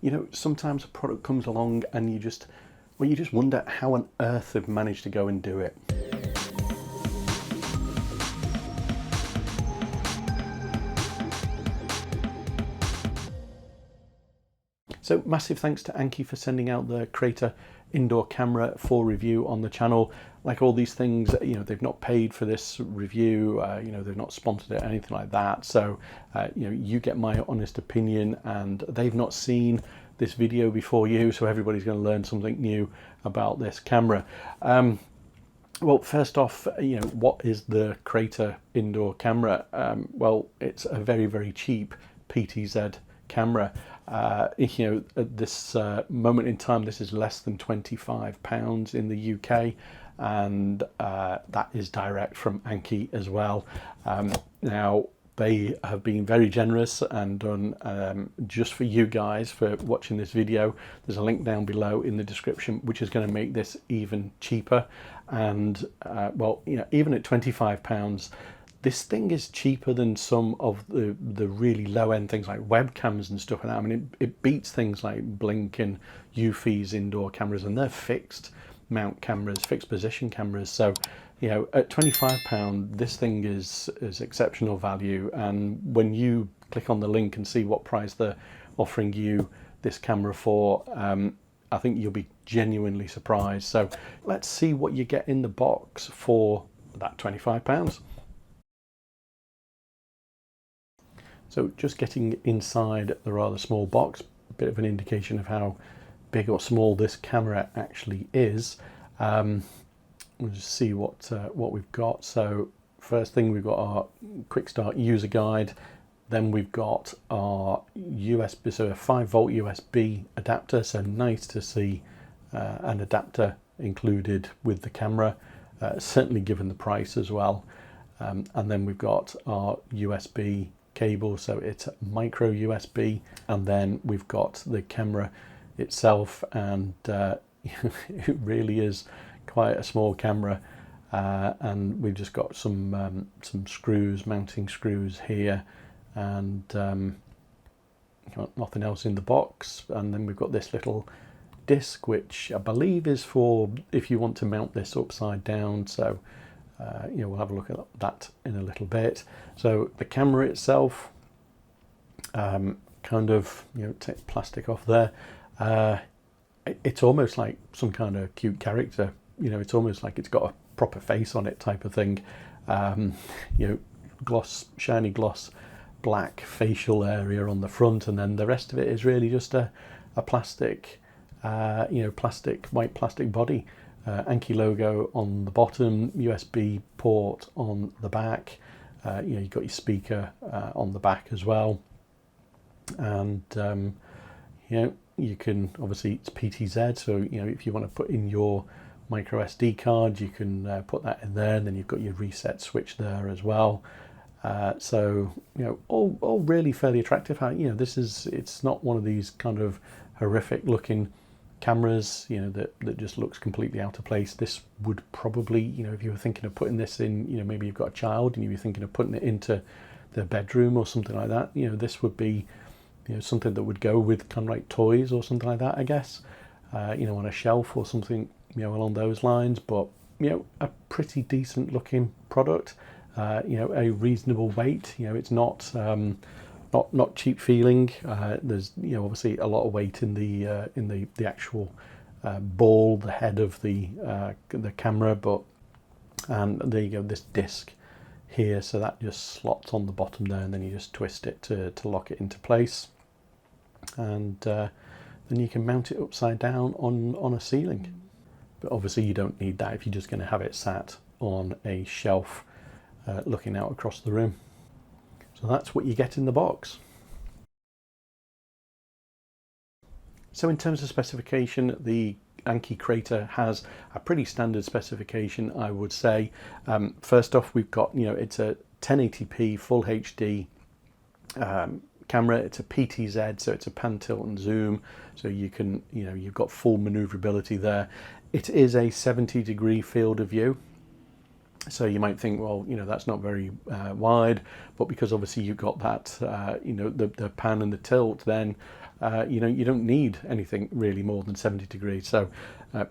You know, sometimes a product comes along and you just wonder how on earth they've managed to go and do it. So massive thanks to ANNKE for sending out the Crater indoor camera for review on the channel. Like all these things, you know, they've not paid for this review, you know, they've not sponsored it, anything like that. So, you know, you get my honest opinion, and they've not seen this video before you, so everybody's going to learn something new about this camera. Well, first off, you know, what is the Crater indoor camera? Well, it's a very, very cheap PTZ camera. You know, at this moment in time, this is less than £25 in the UK, and that is direct from ANNKE as well. Now, they have been very generous and done just for you guys for watching this video. There's a link down below in the description which is going to make this even cheaper. And well, you know, even at £25, this thing is cheaper than some of the really low-end things like webcams and stuff like that. I mean, it beats things like Blink and Eufy's indoor cameras, and they're fixed mount cameras, fixed position cameras. So, you know, at £25, this thing is exceptional value. And when you click on the link and see what price they're offering you this camera for, I think you'll be genuinely surprised. So let's see what you get in the box for that £25. So just getting inside the rather small box, a bit of an indication of how big or small this camera actually is. We'll just see what we've got. So first thing, we've got our quick start user guide. Then we've got our USB, so a 5-volt USB adapter. So nice to see an adapter included with the camera, certainly given the price as well. And then we've got our USB cable, so it's micro USB, and then we've got the camera itself, and it really is quite a small camera, and we've just got some screws, mounting screws here, and got nothing else in the box. And then we've got this little disc, which I believe is for if you want to mount this upside down. So you know, we'll have a look at that in a little bit. So the camera itself, kind of, you know, take plastic off there. It's almost like some kind of cute character. You know, it's almost like it's got a proper face on it type of thing. You know, gloss, shiny gloss, black facial area on the front, and then the rest of it is really just a plastic, you know, white plastic body. ANNKE logo on the bottom, USB port on the back. You know, you've got your speaker on the back as well, and you know, you can, obviously it's PTZ, so you know, if you want to put in your micro SD card, you can put that in there, and then you've got your reset switch there as well. So you know, all really fairly attractive. You know, it's not one of these kind of horrific looking cameras, you know, that just looks completely out of place. This would probably, you know, if you were thinking of putting this in, you know, maybe you've got a child and you were thinking of putting it into the bedroom or something like that, you know, this would be, you know, something that would go with kind of like toys or something like that, I guess, you know, on a shelf or something, you know, along those lines. But you know, a pretty decent looking product, you know, a reasonable weight. You know, it's not not cheap feeling. There's, you know, obviously a lot of weight in the actual ball, the head of the camera, but there you go, this disc here, so that just slots on the bottom there, and then you just twist it to lock it into place, and then you can mount it upside down on a ceiling. But obviously you don't need that if you're just going to have it sat on a shelf looking out across the room. So that's what you get in the box. So in terms of specification, the ANNKE Crater has a pretty standard specification, I would say. First off, we've got, you know, it's a 1080p full HD camera. It's a PTZ, so it's a pan, tilt and zoom, so you can, you know, you've got full maneuverability there. It is a 70-degree field of view. So you might think, well, you know, that's not very wide, but because obviously you've got that, you know, the pan and the tilt, then you know, you don't need anything really more than 70 degrees. So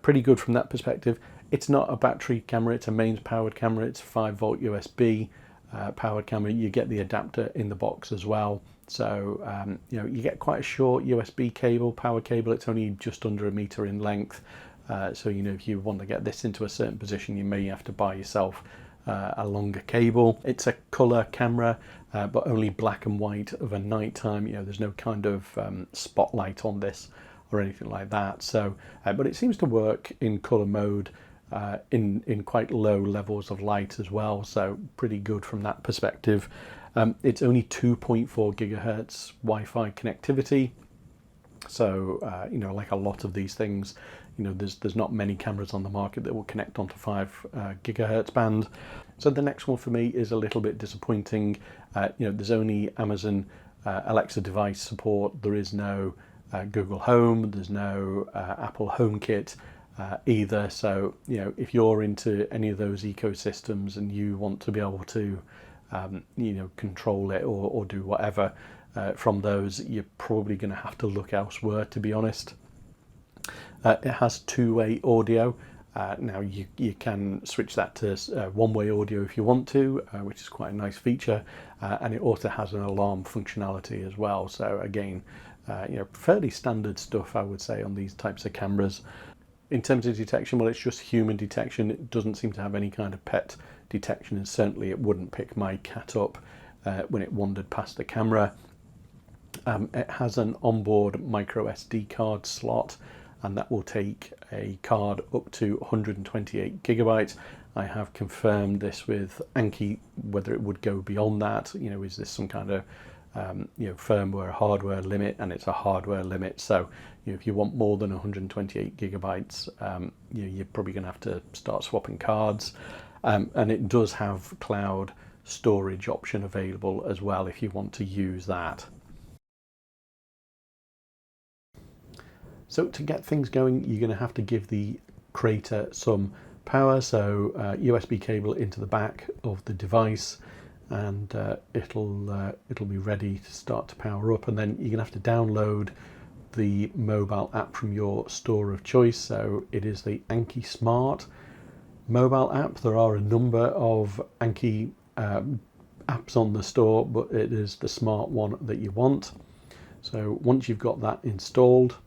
pretty good from that perspective. It's not a battery camera, it's a mains powered camera. It's a 5-volt USB powered camera. You get the adapter in the box as well. So, you know, you get quite a short USB cable, power cable. It's only just under 1 meter in length. So, you know, if you want to get this into a certain position, you may have to buy yourself a longer cable. It's a color camera, but only black and white of a night time. You know, there's no kind of spotlight on this or anything like that. So, but it seems to work in color mode in quite low levels of light as well. So pretty good from that perspective. It's only 2.4 gigahertz Wi-Fi connectivity. So, you know, like a lot of these things, you know, there's not many cameras on the market that will connect onto 5 gigahertz band. So the next one for me is a little bit disappointing. You know, there's only Amazon Alexa device support. There is no Google Home. There's no Apple HomeKit either. So, you know, if you're into any of those ecosystems and you want to be able to, you know, control it or do whatever from those, you're probably going to have to look elsewhere, to be honest. It has two-way audio. Now you can switch that to one-way audio if you want to, which is quite a nice feature, and it also has an alarm functionality as well. So again, you know, fairly standard stuff, I would say, on these types of cameras. In terms of detection, well, it's just human detection. It doesn't seem to have any kind of pet detection, and certainly it wouldn't pick my cat up when it wandered past the camera. It has an onboard micro SD card slot, and that will take a card up to 128 gigabytes. I have confirmed this with ANNKE, whether it would go beyond that. You know, is this some kind of you know, firmware, hardware limit? And it's a hardware limit. So, you know, if you want more than 128 gigabytes, you know, you're probably going to have to start swapping cards. And it does have cloud storage option available as well if you want to use that. So to get things going, you're going to have to give the Crater some power. So USB cable into the back of the device, and it'll be ready to start to power up. And then you're going to have to download the mobile app from your store of choice. So it is the ANNKE Smart mobile app. There are a number of ANNKE apps on the store, but it is the smart one that you want. So once you've got that installed,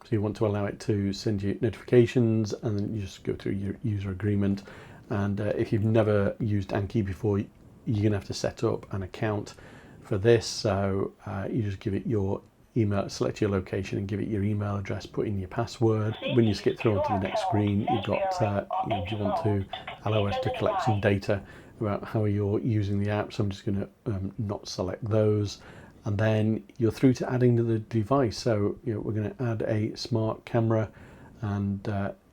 so you want to allow it to send you notifications, and then you just go through your user agreement. And if you've never used ANNKE before, you're going to have to set up an account for this. So you just give it your email, select your location and give it your email address, put in your password. When you skip through onto the next screen, you've got, you know, do you want to allow us to collect some data about how you're using the app? So I'm just going to not select those. And then you're through to adding to the device. So, you know, we're going to add a smart camera, and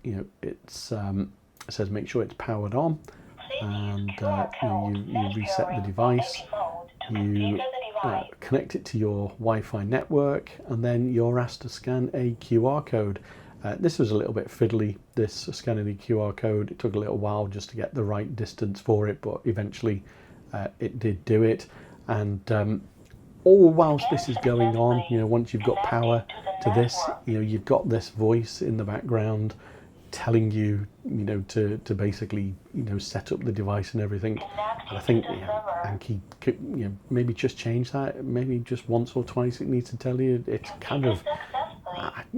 you know, it's it says make sure it's powered on, and you reset the device, you connect it to your Wi-Fi network, and then you're asked to scan a QR code. This was a little bit fiddly, this scanning the QR code. It took a little while just to get the right distance for it, but eventually it did do it. And all whilst this is going on, you know, once you've got power to this, you know, you've got this voice in the background telling you, you know, to basically, you know, set up the device and everything. And I think, you know, ANNKE could, you know, maybe just change that. Maybe just once or twice it needs to tell you. It's kind of,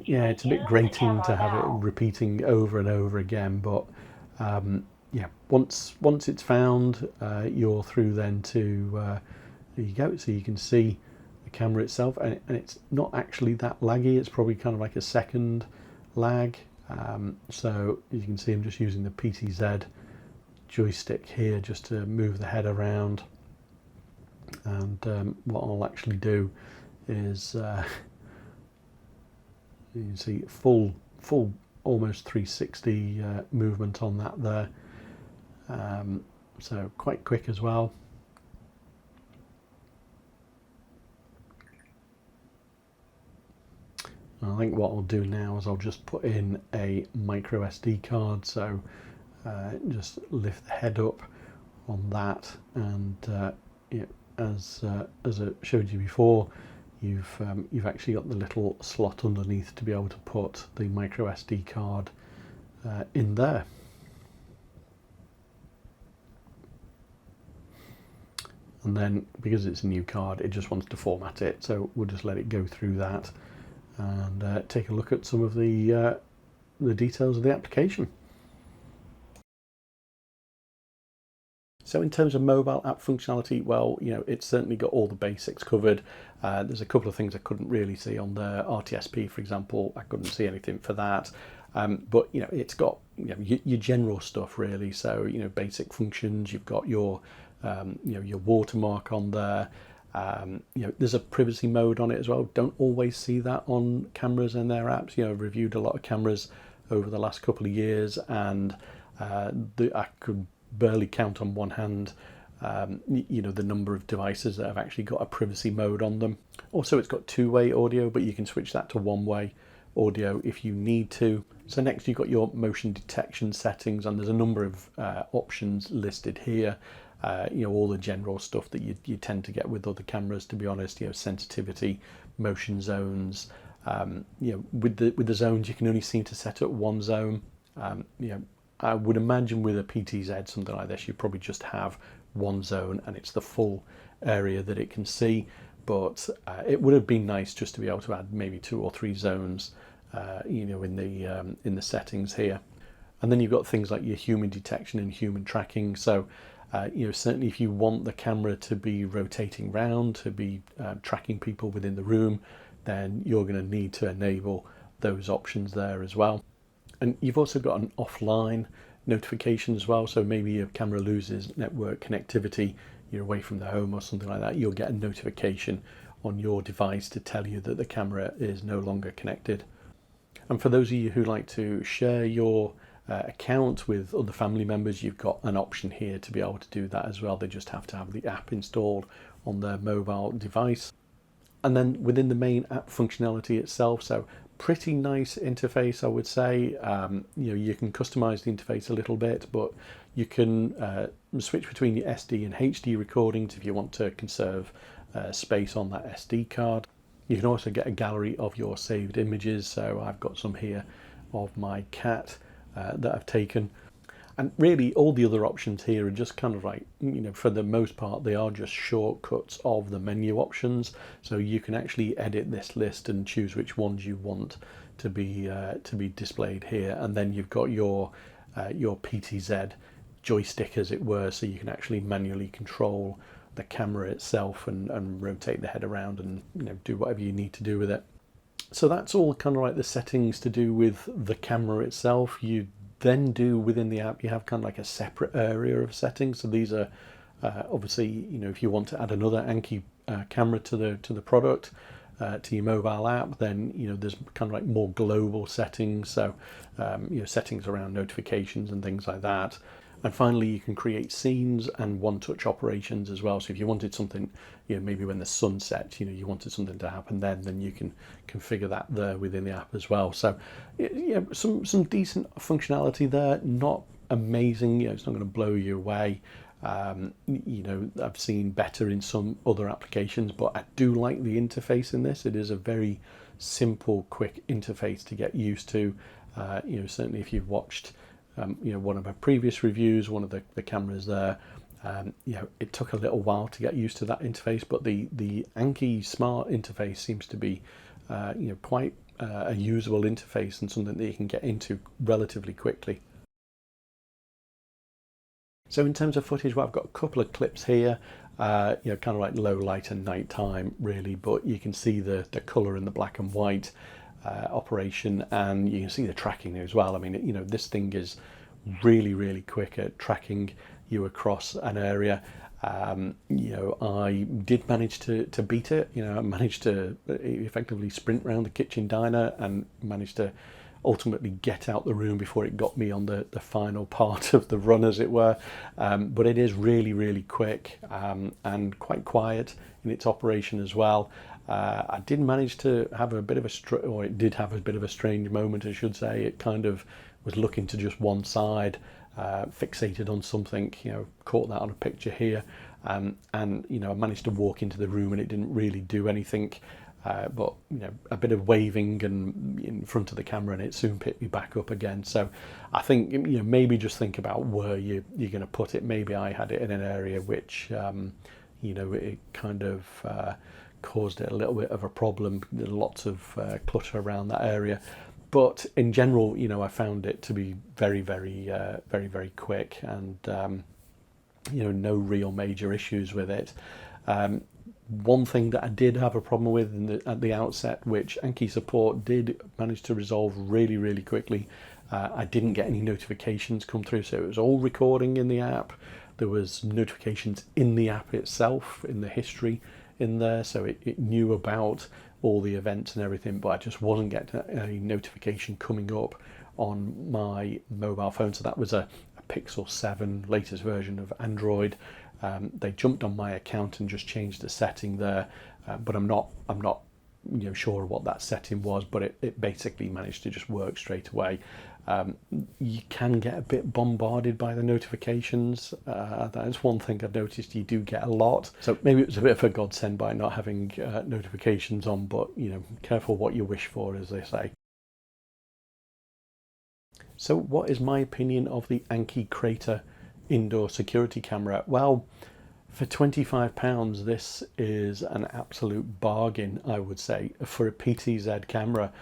yeah, it's a bit grating to have it repeating over and over again. But yeah, once it's found, you're through then to there you go. So you can see the camera itself, and it's not actually that laggy. It's probably kind of like a second lag. So you can see I'm just using the PTZ joystick here just to move the head around. And what I'll actually do is you can see full almost 360 movement on that there. So quite quick as well. I think what I'll do now is I'll just put in a micro SD card. So just lift the head up on that, and as I showed you before, you've actually got the little slot underneath to be able to put the micro SD card in there. And then because it's a new card, it just wants to format it, so we'll just let it go through that and take a look at some of the details of the application. So in terms of mobile app functionality, well, it's certainly got all the basics covered. There's a couple of things I couldn't really see on the RTSP, for example. I couldn't see anything for that. But it's got your general stuff really. So basic functions. You've got your your watermark on there. There's a privacy mode on it as well. Don't always see that on cameras and their apps. I've reviewed a lot of cameras over the last couple of years, and I could barely count on one hand the number of devices that have actually got a privacy mode on them. Also, it's got two-way audio, but you can switch that to one-way audio if you need to. So next you've got your motion detection settings, and there's a number of options listed here. All the general stuff that you tend to get with other cameras, to be honest. Sensitivity, motion zones. With the zones, you can only seem to set up one zone. I would imagine with a PTZ, something like this, you probably just have one zone and it's the full area that it can see. But it would have been nice just to be able to add maybe 2 or 3 zones, in the settings here. And then you've got things like your human detection and human tracking. So, certainly if you want the camera to be rotating round, to be tracking people within the room, then you're going to need to enable those options there as well. And you've also got an offline notification as well. So maybe your camera loses network connectivity, you're away from the home or something like that, you'll get a notification on your device to tell you that the camera is no longer connected. And for those of you who like to share your account with other family members, you've got an option here to be able to do that as well. They just have to have the app installed on their mobile device. And then within the main app functionality itself, so pretty nice interface, I would say. You can customize the interface a little bit, but you can switch between your SD and HD recordings if you want to conserve space on that SD card. You can also get a gallery of your saved images. So I've got some here of my cat that I've taken. And really all the other options here are just kind of like, for the most part, they are just shortcuts of the menu options. So you can actually edit this list and choose which ones you want to be displayed here. And then you've got your PTZ joystick, as it were, so you can actually manually control the camera itself and rotate the head around and do whatever you need to do with it. So that's all kind of like the settings to do with the camera itself. You then do within the app, you have kind of like a separate area of settings. So these are obviously, if you want to add another ANNKE camera to the product, to your mobile app, then there's kind of like more global settings. So settings around notifications and things like that. And finally, you can create scenes and one-touch operations as well. So if you wanted something, maybe when the sun sets, you wanted something to happen then you can configure that there within the app as well. So some decent functionality there, not amazing, it's not going to blow you away. I've seen better in some other applications, but I do like the interface in this. It is a very simple, quick interface to get used to. Certainly if you've watched one of my previous reviews, one of the cameras there, it took a little while to get used to that interface, but the ANNKE Smart interface seems to be quite a usable interface and something that you can get into relatively quickly. So in terms of footage, well, I've got a couple of clips here, kind of like low light and night time really, but you can see the color in the black and white operation, and you can see the tracking there as well. I mean, this thing is really, really quick at tracking you across an area. I did manage to beat it. I managed to effectively sprint around the kitchen diner and managed to ultimately get out the room before it got me on the final part of the run, as it were. But it is really, really quick and quite quiet in its operation as well. I did manage to have a bit of it did have a bit of a strange moment, I should say. It kind of was looking to just one side fixated on something, you know, caught that on a picture here, and you know, I managed to walk into the room and it didn't really do anything, but you know, a bit of waving and in front of the camera and it soon picked me back up again. So I think, you know, maybe just think about where you're going to put it. Maybe I had it in an area which you know, it kind of caused it a little bit of a problem. There are lots of clutter around that area, but in general, you know, I found it to be very, very quick, and you know, no real major issues with it. One thing that I did have a problem with at the outset, which ANNKE support did manage to resolve really quickly, I didn't get any notifications come through, so it was all recording in the app. There was notifications in the app itself, in the history in there, so it knew about all the events and everything, but I just wasn't getting any notification coming up on my mobile phone. So that was a Pixel 7, latest version of Android. They jumped on my account and just changed the setting there, but I'm not you know, sure what that setting was, but it basically managed to just work straight away. You can get a bit bombarded by the notifications. That is one thing I've noticed, you do get a lot. So maybe it was a bit of a godsend by not having notifications on, but you know, careful what you wish for, as they say. So what is my opinion of the ANNKE Crater indoor security camera? Well, for £25, this is an absolute bargain, I would say, for a PTZ camera.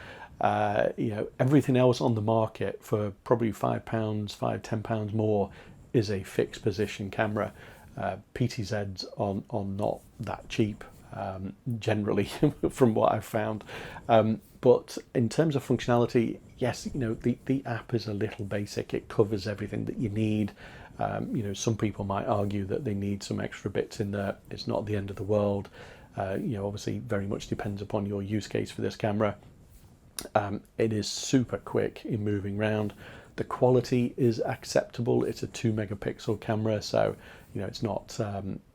You know, everything else on the market for probably £5, £10 more is a fixed position camera. PTZs are not that cheap, generally, from what I've found. But in terms of functionality, yes, you know, the app is a little basic. It covers everything that you need. You know, some people might argue that they need some extra bits in there. It's not the end of the world. You know, obviously very much depends upon your use case for this camera. It is super quick in moving around. The quality is acceptable. It's a 2 megapixel camera, so you know, it's not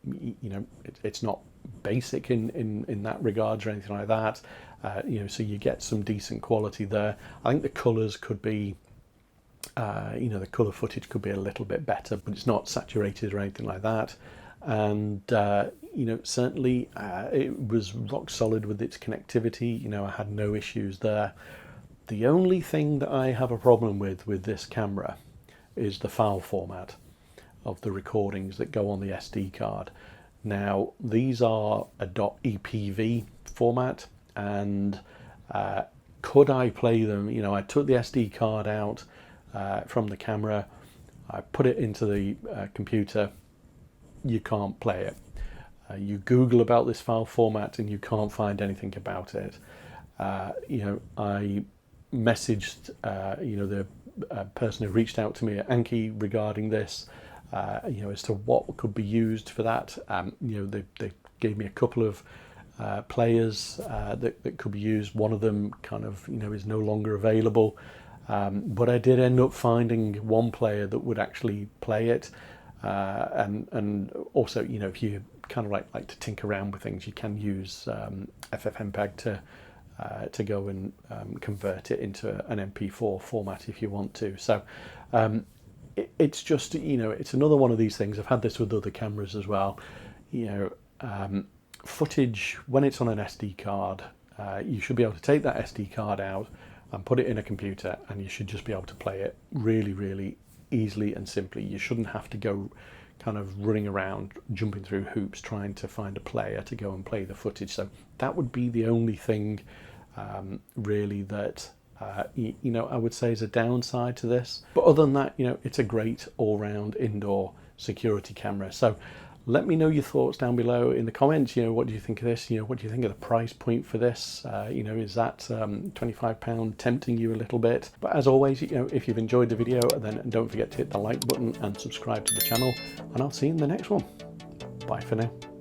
you know, it's not basic in that regards or anything like that. You know, so you get some decent quality there. I think the colors could be you know, the color footage could be a little bit better, but it's not saturated or anything like that. And you know, certainly it was rock solid with its connectivity. You know, I had no issues there. The only thing that I have a problem with this camera is the file format of the recordings that go on the SD card. Now, these are a .epv format, and could I play them? You know, I took the SD card out from the camera, I put it into the computer. You can't play it. You Google about this file format and you can't find anything about it. You know, I messaged you know, the person who reached out to me at ANNKE regarding this, you know, as to what could be used for that. You know, they gave me a couple of players that could be used. One of them kind of, you know, is no longer available, but I did end up finding one player that would actually play it. And also, you know, if you kind of like to tinker around with things, you can use FFmpeg to go and convert it into an MP4 format if you want to. So it's just, you know, it's another one of these things. I've had this with other cameras as well. You know, footage, when it's on an SD card, you should be able to take that SD card out and put it in a computer, and you should just be able to play it really easily and simply. You shouldn't have to go kind of running around, jumping through hoops, trying to find a player to go and play the footage. So that would be the only thing really that you know, I would say is a downside to this. But other than that, you know, it's a great all-round indoor security camera. So let me know your thoughts down below in the comments. You know, what do you think of this? You know, what do you think of the price point for this? You know, is that £25 tempting you a little bit? But as always, you know, if you've enjoyed the video, then don't forget to hit the like button and subscribe to the channel, and I'll see you in the next one. Bye for now.